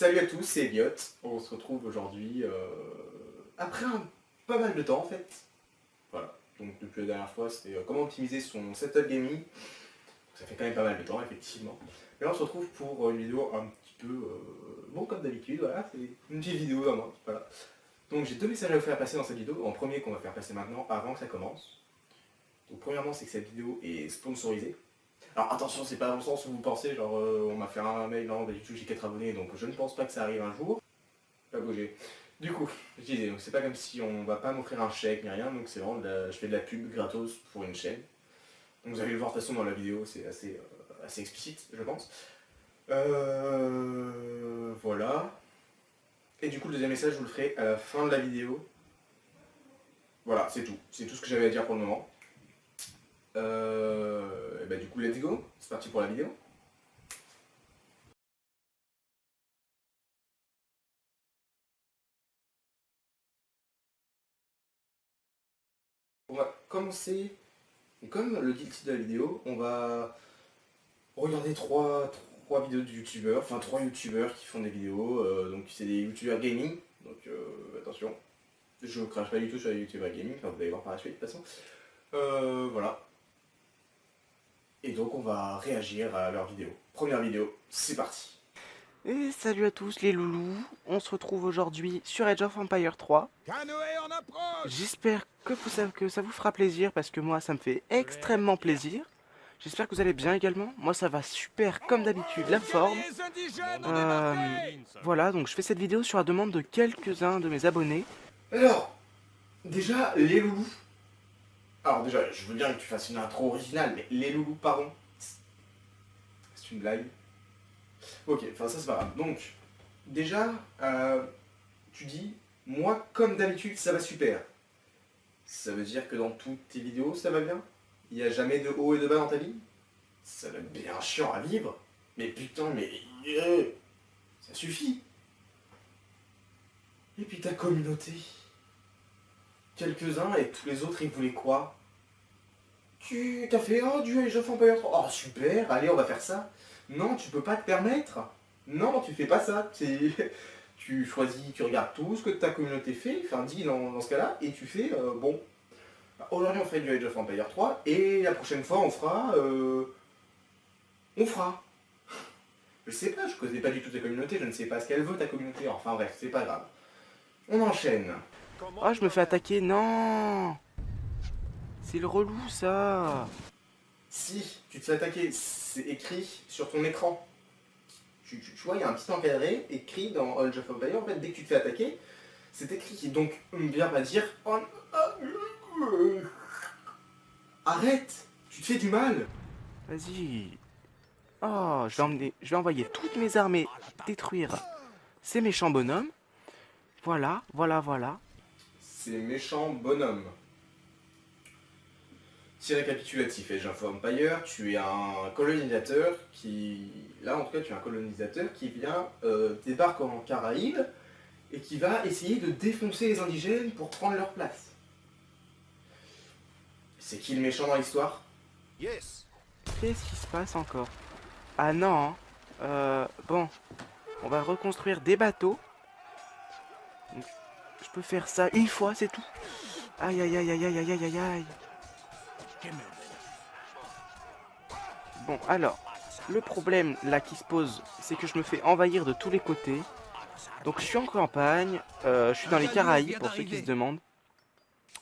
Salut à tous, c'est Elliot. On se retrouve aujourd'hui après pas mal de temps en fait. Voilà, donc depuis la dernière fois c'était comment optimiser son setup gaming. Ça fait quand même pas mal de temps effectivement. Et là on se retrouve pour une vidéo un petit peu, bon comme d'habitude, voilà, c'est une petite vidéo à moi, voilà. Donc j'ai deux messages à vous faire passer dans cette vidéo. En premier qu'on va faire passer maintenant avant que ça commence. Donc premièrement c'est que cette vidéo est sponsorisée. Alors attention, c'est pas dans le sens où vous pensez, genre on m'a fait un mail, non, bah, du tout j'ai 4 abonnés, donc je ne pense pas que ça arrive un jour. Pas bouger. Du coup, je disais, donc c'est pas comme si on va pas m'offrir un chèque ni rien, donc c'est vraiment je fais de la pub gratos pour une chaîne. Donc vous allez le voir de toute façon dans la vidéo, c'est assez explicite, je pense. Voilà. Et du coup, le deuxième message, je vous le ferai à la fin de la vidéo. Voilà, c'est tout. C'est tout ce que j'avais à dire pour le moment. Et bah, du coup, let's go. C'est parti pour la vidéo. On va commencer, comme le dit le titre de la vidéo, on va regarder trois vidéos de youtubeurs, enfin trois youtubeurs qui font des vidéos, donc c'est des youtubeurs gaming, donc attention, je crache pas du tout sur les youtubeurs gaming, enfin, vous allez voir par la suite de toute façon. Voilà. Et donc on va réagir à leurs vidéos. Première vidéo, c'est parti. Et salut à tous les loulous, on se retrouve aujourd'hui sur Age of Empires 3. J'espère que ça vous fera plaisir parce que moi ça me fait extrêmement plaisir. J'espère que vous allez bien également, moi ça va super comme d'habitude, la forme. Voilà, donc je fais cette vidéo sur la demande de quelques-uns de mes abonnés. Alors, déjà, les loulous. Alors déjà, je veux bien que tu fasses une intro originale, mais les loulous, pardon. C'est une blague. Ok, enfin ça c'est pas grave. Donc, déjà, tu dis, moi comme d'habitude ça va super. Ça veut dire que dans toutes tes vidéos ça va bien? Il n'y a jamais de haut et de bas dans ta vie? Ça va être bien chiant à vivre. Mais putain, mais ça suffit. Et puis ta communauté. Quelques-uns et tous les autres ils voulaient quoi? Tu t'as fait du Age of Empires 3. Oh super, allez on va faire ça. Non, tu peux pas te permettre. Non, tu fais pas ça. Tu choisis, tu regardes tout ce que ta communauté fait, enfin dis dans ce cas-là, et tu fais bon. Aujourd'hui on fait du Age of Empires 3 et la prochaine fois on fera. On fera. Je sais pas, je connais pas du tout ta communauté, je ne sais pas ce qu'elle veut ta communauté, enfin bref, c'est pas grave. On enchaîne. Oh, je me fais attaquer, non! C'est le relou ça! Si tu te fais attaquer, c'est écrit sur ton écran. Tu vois, il y a un petit encadré écrit dans Age of Empires, en fait, dès que tu te fais attaquer, c'est écrit. Donc, viens pas dire. Arrête! Tu te fais du mal! Vas-y! Oh, je vais envoyer toutes mes armées détruire ces méchants bonhommes. Voilà, voilà, voilà. Ces méchants bonhommes. Si récapitulatif, Age of Empires, tu es un colonisateur qui. Là, en tout cas, tu es un colonisateur qui vient, débarque en Caraïbes et qui va essayer de défoncer les indigènes pour prendre leur place. C'est qui le méchant dans l'histoire? Qu'est-ce qui se passe encore? Ah non, hein. Bon, on va reconstruire des bateaux. Donc, je peux faire ça une fois, c'est tout. Aïe, aïe, aïe, aïe, aïe, aïe, aïe, aïe, aïe. Bon, alors, le problème là qui se pose, c'est que je me fais envahir de tous les côtés. Donc je suis en campagne, je suis dans les Caraïbes pour ceux qui se demandent.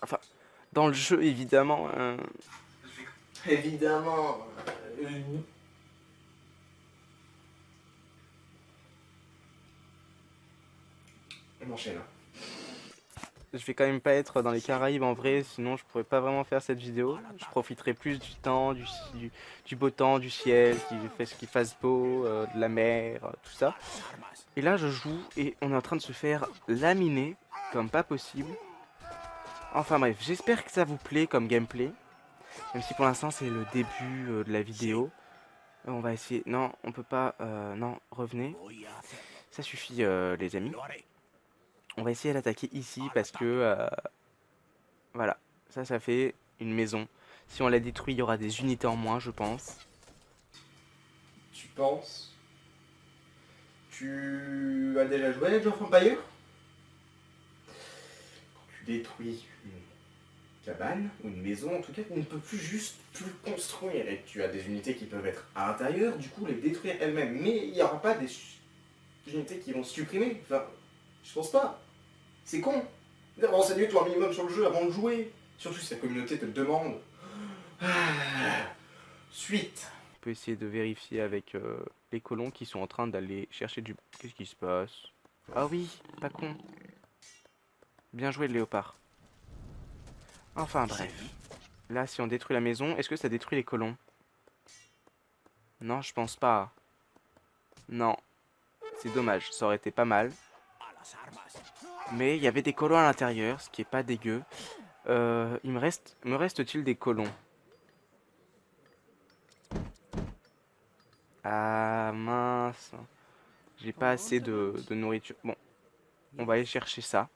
Enfin, dans le jeu évidemment. Évidemment. On enchaîne. Je vais quand même pas être dans les Caraïbes en vrai, sinon je pourrais pas vraiment faire cette vidéo. Je profiterai plus du temps, du beau temps, du ciel, qu'il fasse beau, de la mer, tout ça. Et là je joue et on est en train de se faire laminer comme pas possible. Enfin bref, j'espère que ça vous plaît comme gameplay. Même si pour l'instant c'est le début de la vidéo. On va essayer... Non, on peut pas... non, revenez. Ça suffit les amis. On va essayer d'attaquer ici parce que... voilà, ça fait une maison. Si on la détruit, il y aura des unités en moins, je pense. Tu penses? Tu as déjà joué à Age of Empires? Quand tu détruis une cabane, ou une maison en tout cas, tu ne peux plus construire. Et tu as des unités qui peuvent être à l'intérieur, du coup les détruire elles-mêmes. Mais il n'y aura pas des unités qui vont se supprimer. Enfin, je pense pas. C'est con. Renseigne-toi un minimum sur le jeu avant de jouer. Surtout si la communauté te le demande. Suite. On peut essayer de vérifier avec les colons qui sont en train d'aller chercher du... Qu'est-ce qui se passe? Ah oui, pas con. Bien joué le léopard. Enfin bref. Là, si on détruit la maison, est-ce que ça détruit les colons? Non, je pense pas. Non. C'est dommage, ça aurait été pas mal. Mais il y avait des colons à l'intérieur, ce qui est pas dégueu. Me reste-t-il des colons? Ah mince. J'ai pas assez de nourriture. Bon, on va aller chercher ça.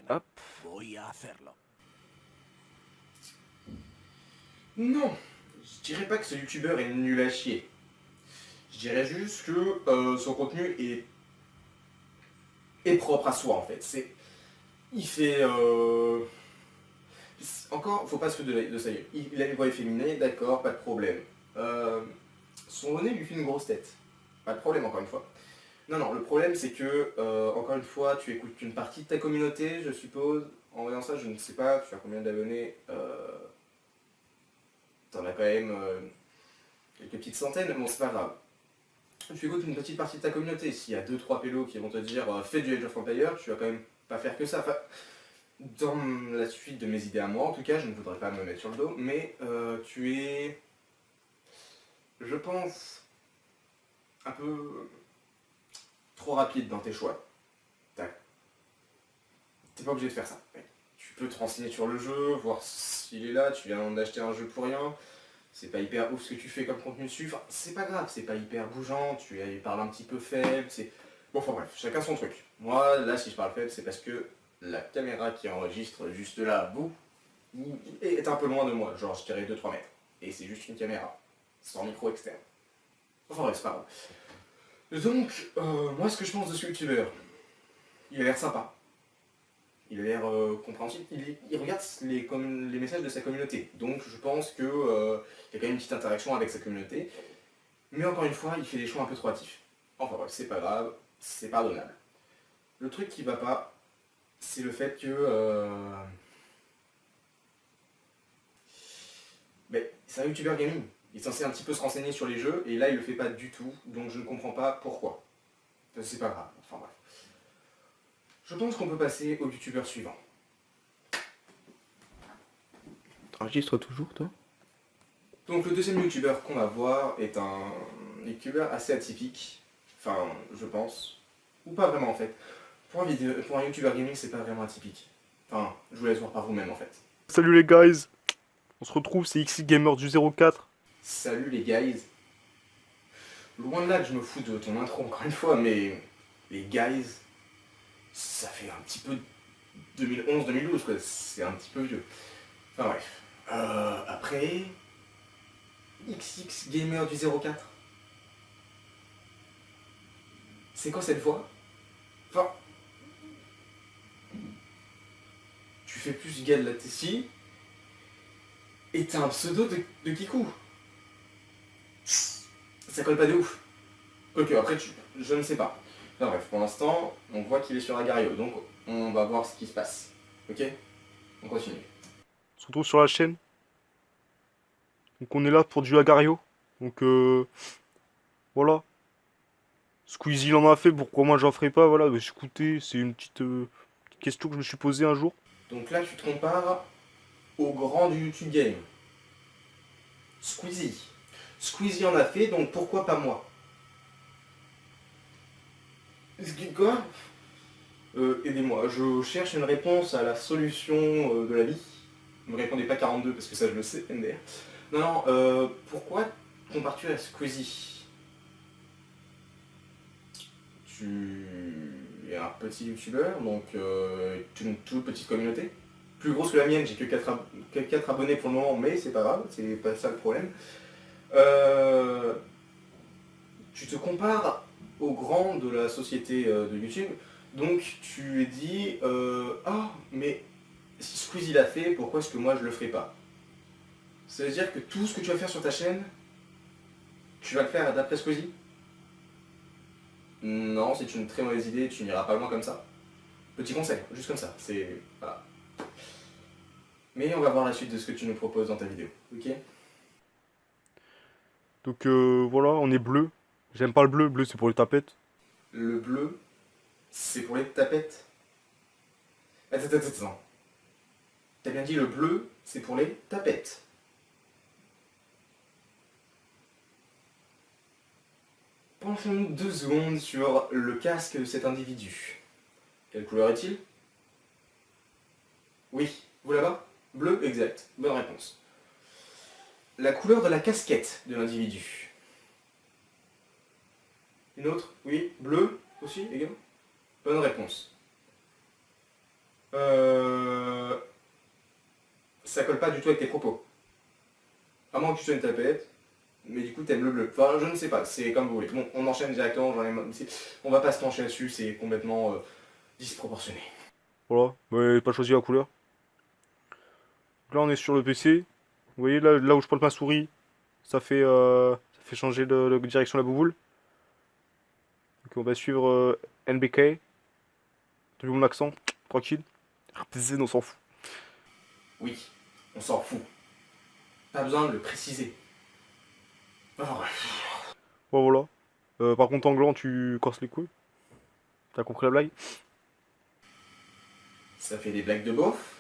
Hop. Non, je dirais pas que ce youtubeur est nul à chier. Je dirais juste que son contenu est propre à soi en fait. Il fait... Encore, faut pas se foutre de ça. Il a une voix efféminée, d'accord, pas de problème. Son nez lui fait une grosse tête. Pas de problème encore une fois. Non, le problème c'est que, encore une fois, tu écoutes une partie de ta communauté, je suppose. En voyant ça, je ne sais pas, tu as combien d'abonnés T'en as quand même quelques petites centaines, mais bon c'est pas grave. Tu écoutes une petite partie de ta communauté, s'il y a 2-3 pélos qui vont te dire fais du Age of Empires, tu vas quand même pas faire que ça. Enfin, dans la suite de mes idées à moi, en tout cas, je ne voudrais pas me mettre sur le dos, mais tu es, je pense, un peu trop rapide dans tes choix. T'es pas obligé de faire ça. Tu peux te renseigner sur le jeu, voir s'il est là, tu viens d'acheter un jeu pour rien. C'est pas hyper ouf ce que tu fais comme contenu dessus, enfin, c'est pas grave, c'est pas hyper bougeant, tu parles un petit peu faible, c'est... Bon, enfin bref, chacun son truc. Moi, là, si je parle faible, c'est parce que la caméra qui enregistre juste là, bout, est un peu loin de moi, genre je dirais 2-3 mètres. Et c'est juste une caméra, sans micro externe. Enfin bref, c'est pas grave. Donc, moi, ce que je pense de ce youtubeur, il a l'air sympa. Il a l'air compréhensif, il regarde les messages de sa communauté. Donc je pense qu'il y a quand même une petite interaction avec sa communauté. Mais encore une fois, il fait des choix un peu trop hâtifs. Enfin bref, c'est pas grave, c'est pardonnable. Le truc qui va pas, c'est le fait que... c'est un youtubeur gaming. Il est censé un petit peu se renseigner sur les jeux, et là il le fait pas du tout, donc je ne comprends pas pourquoi. Enfin, c'est pas grave, enfin bref. Je pense qu'on peut passer au youtubeur suivant. T'enregistres toujours, toi? Donc le deuxième youtubeur qu'on va voir est un youtubeur assez atypique. Enfin, je pense. Ou pas vraiment en fait. Pour un youtubeur gaming, c'est pas vraiment atypique. Enfin, je vous laisse voir par vous-même en fait. Salut les guys, on se retrouve, c'est XYgamer du 04. Salut les guys. Loin de là que je me fous de ton intro encore une fois, mais les guys, ça fait un petit peu 2011-2012 quoi, c'est un petit peu vieux. Enfin bref. Après, XXgamer du 04. C'est quoi cette voix? Enfin, tu fais plus Gal la Tessie, et t'as un pseudo de Kikou. Ça colle pas de ouf. Ok, après, je ne sais pas. Enfin bref, pour l'instant, on voit qu'il est sur Agario, donc on va voir ce qui se passe. Ok? On continue. On se retrouve sur la chaîne. Donc on est là pour du Agario. Donc voilà. Squeezie il en a fait, pourquoi moi j'en ferai pas? Voilà, bah, écoutez, c'est une petite question que je me suis posée un jour. Donc là, tu te compares au grand du YouTube Game. Squeezie. Squeezie en a fait, donc pourquoi pas moi? Quoi? Aidez-moi, je cherche une réponse à la solution de la vie. Ne me répondez pas 42 parce que ça je le sais, MDR. Non, pourquoi compares-tu à Squeezie? Tu es un petit youtubeur, donc une toute petite communauté. Plus grosse que la mienne, j'ai que 4 abonnés pour le moment, mais c'est pas grave, c'est pas ça le problème. Tu te compares au grand de la société de YouTube. Donc tu lui dis ah mais si Squeezie l'a fait, pourquoi est-ce que moi je le ferai pas? Ça veut dire que tout ce que tu vas faire sur ta chaîne, tu vas le faire d'après Squeezie? Non, c'est une très mauvaise idée, tu n'iras pas loin comme ça. Petit conseil, juste comme ça, c'est... Voilà. Mais on va voir la suite de ce que tu nous proposes dans ta vidéo, ok? Donc voilà, on est bleu. J'aime pas le bleu, bleu c'est pour les tapettes. Le bleu, c'est pour les tapettes. Attends. T'as bien dit le bleu, c'est pour les tapettes. Penchons-nous 2 secondes sur le casque de cet individu. Quelle couleur est-il? Oui, vous là-bas? Bleu, exact. Bonne réponse. La couleur de la casquette de l'individu. Une autre? Oui, bleu aussi, également. Bonne réponse. Ça colle pas du tout avec tes propos. À moins que tu sois une tapette, mais du coup t'aimes le bleu. Enfin, je ne sais pas, c'est comme vous voulez. Bon, on enchaîne directement, on va pas se pencher là-dessus, c'est complètement disproportionné. Voilà, mais j'ai pas choisi la couleur. Donc là on est sur le PC. Vous voyez là où je pointe ma souris, ça fait changer de direction la bouboule. Donc on va suivre NBK. T'as vu mon accent? Tranquille. RPZ, on s'en fout. Oui, on s'en fout. Pas besoin de le préciser. Enfin bref. Bon, voilà. Par contre, en gland, tu casses les couilles. T'as compris la blague? Ça fait des blagues de beauf.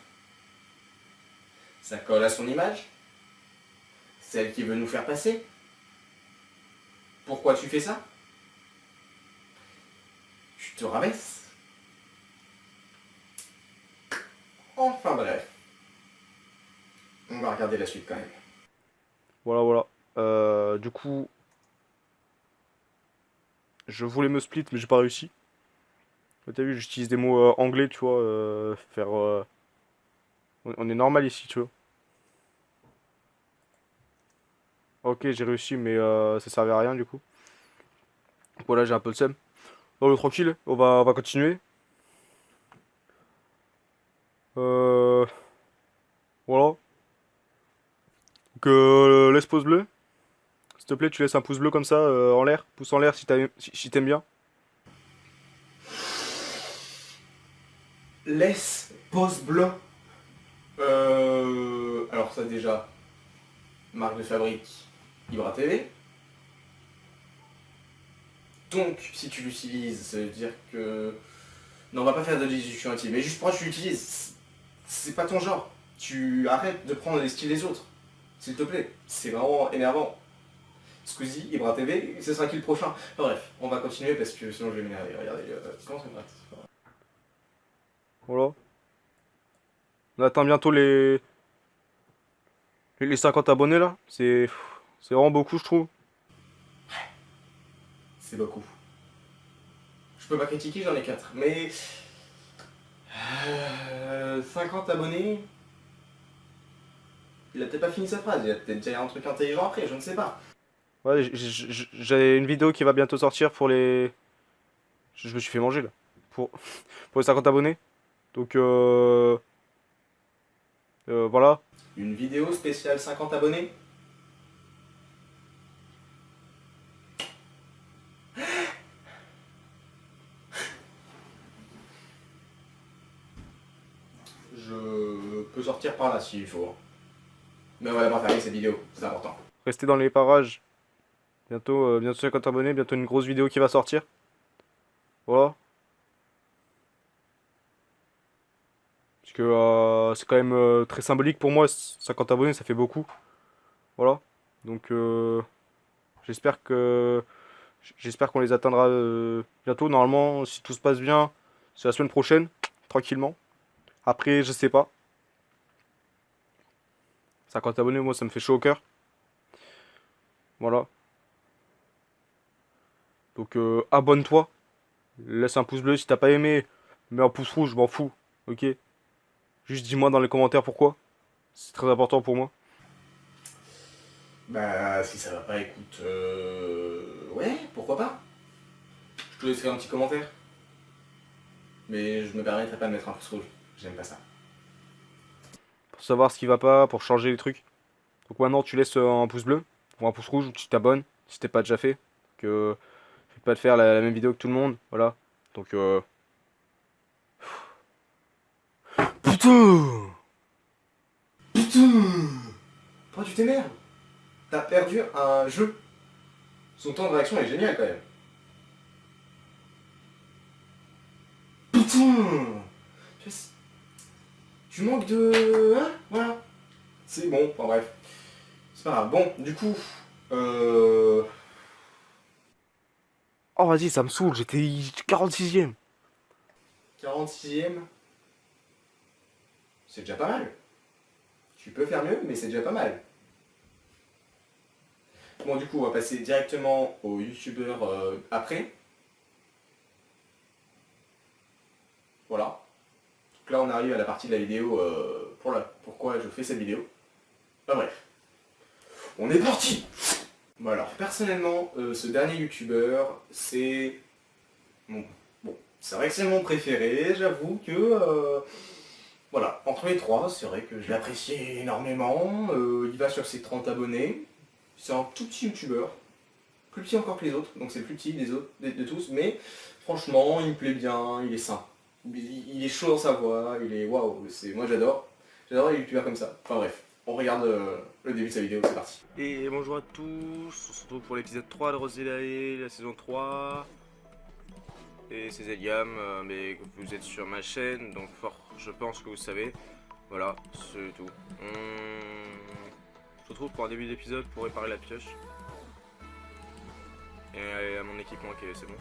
Ça colle à son image. Celle qui veut nous faire passer. Pourquoi tu fais ça? Tu te rabaisses. Enfin bref. On va regarder la suite quand même. Voilà, voilà. Du coup, je voulais me split, mais j'ai pas réussi. T'as vu, j'utilise des mots anglais, tu vois. On est normal ici, tu vois. Ok, j'ai réussi, mais ça servait à rien, du coup. Voilà, j'ai un peu le seum. Bon, tranquille, on va continuer. Euh, voilà. Donc, laisse pouce bleu. S'il te plaît, tu laisses un pouce bleu comme ça, en l'air. Pouce en l'air si t'aimes bien. Laisse pause bleu. Alors ça déjà, marque de fabrique Ibra TV. Donc si tu l'utilises, ça veut dire que... Non, on va pas faire de discussion intime, mais juste pourquoi tu l'utilises? C'est pas ton genre. Tu arrêtes de prendre les styles des autres. S'il te plaît. C'est vraiment énervant. Squeezie, Ibra TV, ce sera qui le prochain? Enfin, bref, on va continuer parce que sinon je vais m'énerver. Regardez, comment ça me Voilà. On atteint bientôt les 50 abonnés là. C'est vraiment beaucoup, je trouve. C'est beaucoup. Je peux pas critiquer, j'en ai 4. Mais... 50 abonnés... Il a peut-être pas fini sa phrase, il a peut-être déjà un truc intelligent après, je ne sais pas. Ouais, j'ai une vidéo qui va bientôt sortir pour les. Je me suis fait manger là. Pour, pour les 50 abonnés. Donc, voilà. Une vidéo spéciale 50 abonnés? Je peux sortir par là s'il faut. Mais on va d'abord fermer cette vidéo, c'est important. Restez dans les parages. Bientôt 50 abonnés, bientôt une grosse vidéo qui va sortir. Voilà. Parce que c'est quand même très symbolique pour moi. 50 abonnés, ça fait beaucoup. Voilà. Donc, j'espère que. J'espère qu'on les atteindra bientôt. Normalement, si tout se passe bien, c'est la semaine prochaine, tranquillement. Après, je sais pas. 50 abonnés, moi, ça me fait chaud au cœur. Voilà. Donc, abonne-toi. Laisse un pouce bleu si t'as pas aimé. Mets un pouce rouge, je m'en fous. Ok? Juste dis-moi dans les commentaires pourquoi. C'est très important pour moi. Bah, si ça va pas, écoute, ouais, pourquoi pas. te laisserai un petit commentaire. Mais je me permettrai pas de mettre un pouce rouge. J'aime pas ça. Pour savoir ce qui va pas, pour changer les trucs. Donc maintenant tu laisses un pouce bleu ou un pouce rouge, tu t'abonnes si t'es pas déjà fait. Que je vais pas te faire la même vidéo que tout le monde, voilà. Donc Putain! Putain! Pourquoi tu t'énerves? T'as perdu un jeu. Son temps de réaction est génial quand même. Putain! Tu manques de... Hein? Voilà. C'est bon, enfin bref. C'est pas grave. Bon, du coup... Oh vas-y, ça me saoule, j'étais 46ème. 46ème. C'est déjà pas mal. Tu peux faire mieux, mais c'est déjà pas mal. Bon, du coup, on va passer directement aux youtubeurs après. Voilà. Donc là, on arrive à la partie de la vidéo pourquoi je fais cette vidéo. Enfin bref. On est parti! Bon alors, personnellement, ce dernier youtubeur, c'est... Bon, c'est vrai que c'est mon préféré, j'avoue que... voilà, entre les trois, c'est vrai que je l'apprécie énormément. Il va sur ses 30 abonnés. C'est un tout petit youtubeur. Plus petit encore que les autres, donc c'est le plus petit des autres, de tous, mais franchement, il me plaît bien, il est sain. Il est chaud dans sa voix, il est... Waouh, moi j'adore. J'adore les youtubeurs comme ça. Enfin bref, on regarde le début de sa vidéo, c'est parti. Et bonjour à tous, on se retrouve pour l'épisode 3 de Rosé la saison 3. Et c'est Zeliam, mais vous êtes sur ma chaîne, donc je pense que vous savez. Voilà, c'est tout. On se retrouve pour un début d'épisode pour réparer la pioche. Et à mon équipement, ok, c'est bon.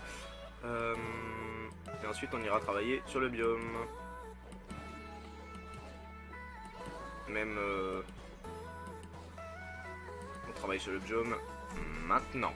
Et ensuite on ira travailler sur le biome. Même on travaille sur le biome maintenant.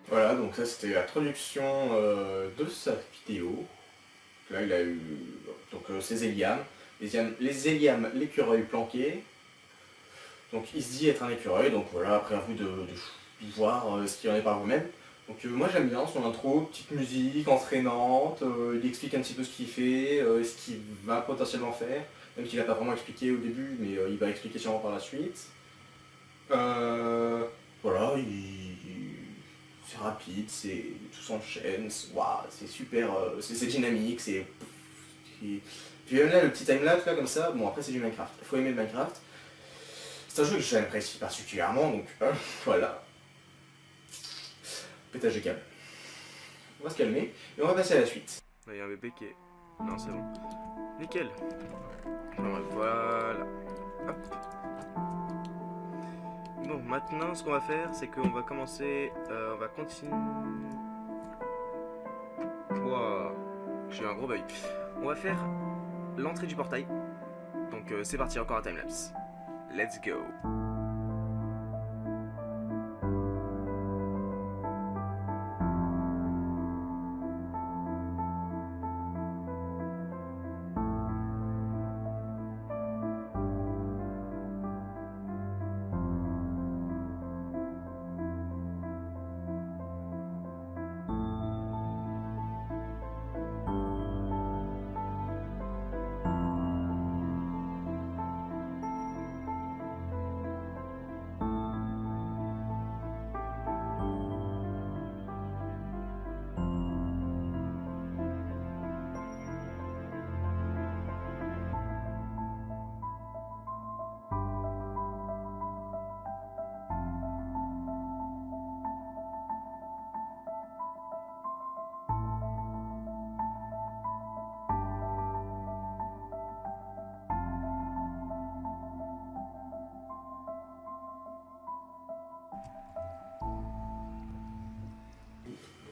Voilà, donc ça c'était l'introduction de sa vidéo. Là il a eu donc ses Zeliam. Les Zeliam, l'écureuil planqué. Donc il se dit être un écureuil, donc voilà, après à vous de voir ce qu'il en est par vous-même. Donc moi j'aime bien son intro, petite musique entraînante, il explique un petit peu ce qu'il fait, ce qu'il va potentiellement faire, même s'il n'a pas vraiment expliqué au début, mais il va expliquer sûrement par la suite. Voilà, c'est rapide, tout s'enchaîne, waouh, c'est super, c'est dynamique, puis même là le petit timelapse là comme ça, bon après c'est du Minecraft, il faut aimer le Minecraft. C'est un jeu que j'apprécie particulièrement, donc voilà. Pétage de câble. On va se calmer et on va passer à la suite. Il y a un bébé qui est... Non, c'est bon. Nickel. Voilà. Hop. Bon, maintenant, ce qu'on va faire, c'est qu'on va commencer... on va continuer... Wow. J'ai eu un gros bug. On va faire l'entrée du portail. Donc, c'est parti, encore un timelapse. Let's go.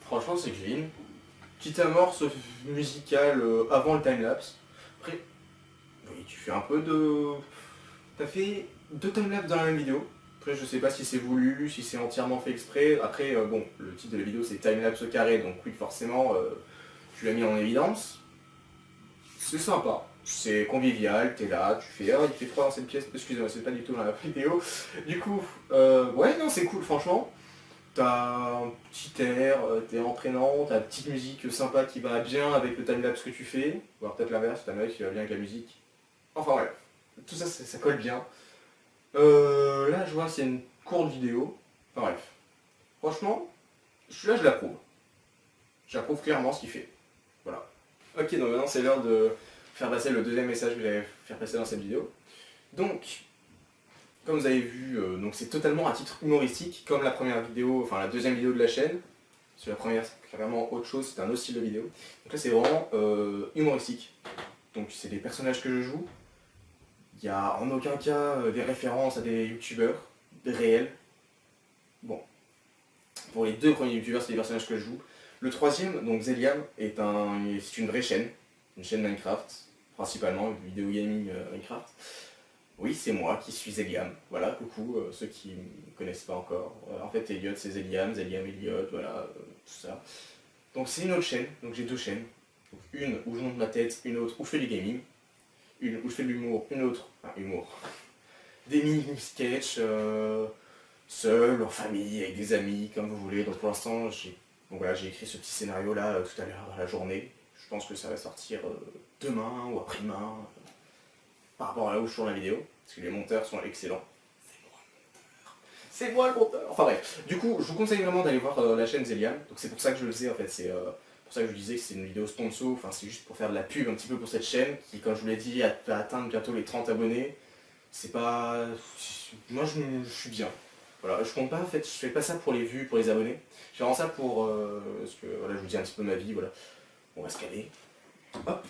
Franchement, c'est clean. Petite amorce musicale avant le timelapse. Après, oui, tu fais un peu de... T'as fait 2 timelapses dans la même vidéo. Après, je sais pas si c'est voulu, si c'est entièrement fait exprès. Après, bon, le titre de la vidéo c'est timelapse carré, donc oui, forcément, tu l'as mis en évidence. C'est sympa, c'est convivial, t'es là, tu fais il fait froid dans cette pièce, excusez-moi, c'est pas du tout dans la vidéo. Du coup, ouais, non, c'est cool, franchement. T'as un petit air, t'es entraînant, t'as une petite musique sympa qui va bien avec le timelapse que tu fais. Ou alors peut-être l'inverse, t'as un mec qui va bien avec la musique. Enfin bref, tout ça, ça colle bien. Là, je vois, c'est une courte vidéo. Enfin bref. Franchement, celui-là, je l'approuve. J'approuve clairement ce qu'il fait. Voilà. Ok, donc maintenant, c'est l'heure de faire passer le deuxième message que j'allais faire passer dans cette vidéo. Donc, comme vous avez vu, donc c'est totalement un titre humoristique, comme la première vidéo, enfin la deuxième vidéo de la chaîne. Parce que la première, c'est vraiment autre chose, c'est un autre style de vidéo. Donc là, c'est vraiment humoristique. Donc, c'est des personnages que je joue. Il n'y a en aucun cas des références à des youtubeurs réels. Bon, pour les 2 premiers youtubeurs, c'est des personnages que je joue. Le troisième, donc Zeliam, c'est une vraie chaîne. Une chaîne Minecraft, principalement, vidéo gaming Minecraft. Oui, c'est moi qui suis Zeliam. Voilà, coucou, ceux qui ne me connaissent pas encore. En fait, Elliot, c'est Zeliam, Zeliam, Elliot, voilà, tout ça. Donc c'est une autre chaîne, donc j'ai 2 chaînes. Donc, une où je monte ma tête, une autre où je fais du gaming. Une où je fais de l'humour, une autre, enfin humour, des mini-sketchs, seul, en famille, avec des amis, comme vous voulez. Donc pour l'instant, j'ai écrit ce petit scénario là tout à l'heure dans la journée. Je pense que ça va sortir demain ou après-demain, par rapport à là où je tourne la vidéo, parce que les monteurs sont excellents. C'est moi le monteur. Enfin bref, du coup, je vous conseille vraiment d'aller voir la chaîne Zeliam. Donc c'est pour ça que je le faisais en fait, c'est pour ça que je vous disais que c'est une vidéo sponsor, enfin c'est juste pour faire de la pub un petit peu pour cette chaîne qui, comme je vous l'ai dit, va atteindre bientôt les 30 abonnés. C'est pas... Moi je suis bien. Voilà, je compte pas en fait, je fais pas ça pour les vues, pour les abonnés. Je fais vraiment ça pour... parce que voilà, je vous dis un petit peu ma vie, voilà. On va se caler. Hop.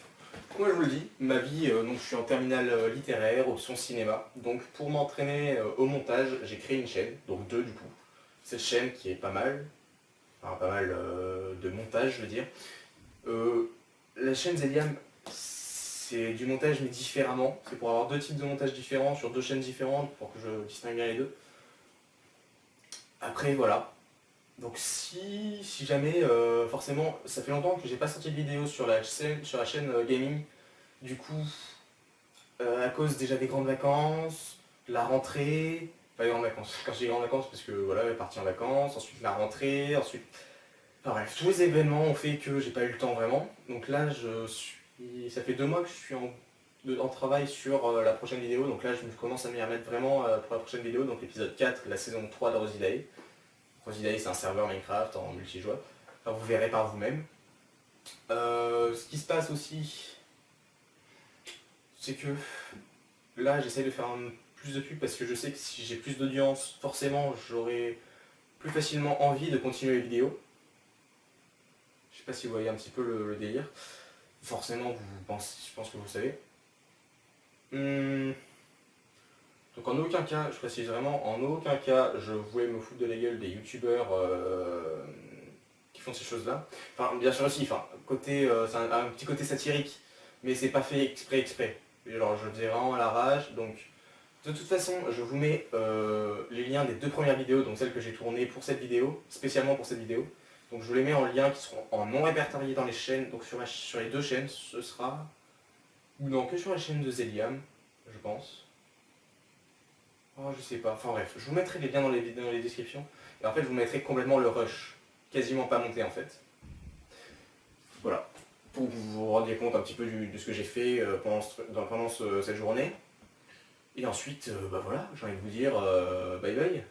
Moi je vous le dis, ma vie, donc je suis en terminale littéraire, option cinéma. Donc pour m'entraîner au montage, j'ai créé une chaîne, donc 2 du coup. Cette chaîne qui est pas mal, enfin pas mal de montage je veux dire. La chaîne Zeliam, c'est du montage mais différemment. C'est pour avoir 2 types de montage différents sur 2 chaînes différentes pour que je distingue bien les 2. Après voilà. Donc si jamais, forcément, ça fait longtemps que j'ai pas sorti de vidéo sur la chaîne gaming. Du coup, à cause déjà des grandes vacances, la rentrée, pas les grandes vacances, quand je dis grandes vacances parce que voilà, elle est partie en vacances, ensuite la rentrée, ensuite... Enfin bref, tous les événements ont fait que j'ai pas eu le temps vraiment. Donc là, ça fait 2 mois que je suis en travail sur la prochaine vidéo. Donc là, je commence à m'y remettre vraiment pour la prochaine vidéo, donc l'épisode 4, la saison 3 de Rosidae. Rosidae, c'est un serveur Minecraft en multijoueur. Enfin, vous verrez par vous-même. Ce qui se passe aussi, c'est que là, j'essaie de faire plus de pub parce que je sais que si j'ai plus d'audience, forcément, j'aurai plus facilement envie de continuer les vidéos. Je sais pas si vous voyez un petit peu le délire. Forcément, je pense que vous le savez. Donc en aucun cas, je précise vraiment, en aucun cas, je voulais me foutre de la gueule des youtubeurs qui font ces choses-là. Enfin, bien sûr aussi, enfin, c'est un petit côté satirique, mais c'est pas fait exprès. Alors je le faisais vraiment à l'arrache, donc de toute façon, je vous mets les liens des 2 premières vidéos, donc celles que j'ai tournées pour cette vidéo, spécialement pour cette vidéo. Donc je vous les mets en lien qui seront en non répertoriés dans les chaînes, donc sur les 2 chaînes, ce sera... Ou non, que sur la chaîne de Zeliam, je pense. Oh, je sais pas, enfin bref, je vous mettrai les liens dans les descriptions. Et en fait, je vous mettrai complètement le rush, quasiment pas monté en fait. Voilà, pour que vous vous rendiez compte un petit peu de ce que j'ai fait pendant cette journée. Et ensuite, bah voilà, j'ai envie de vous dire bye bye.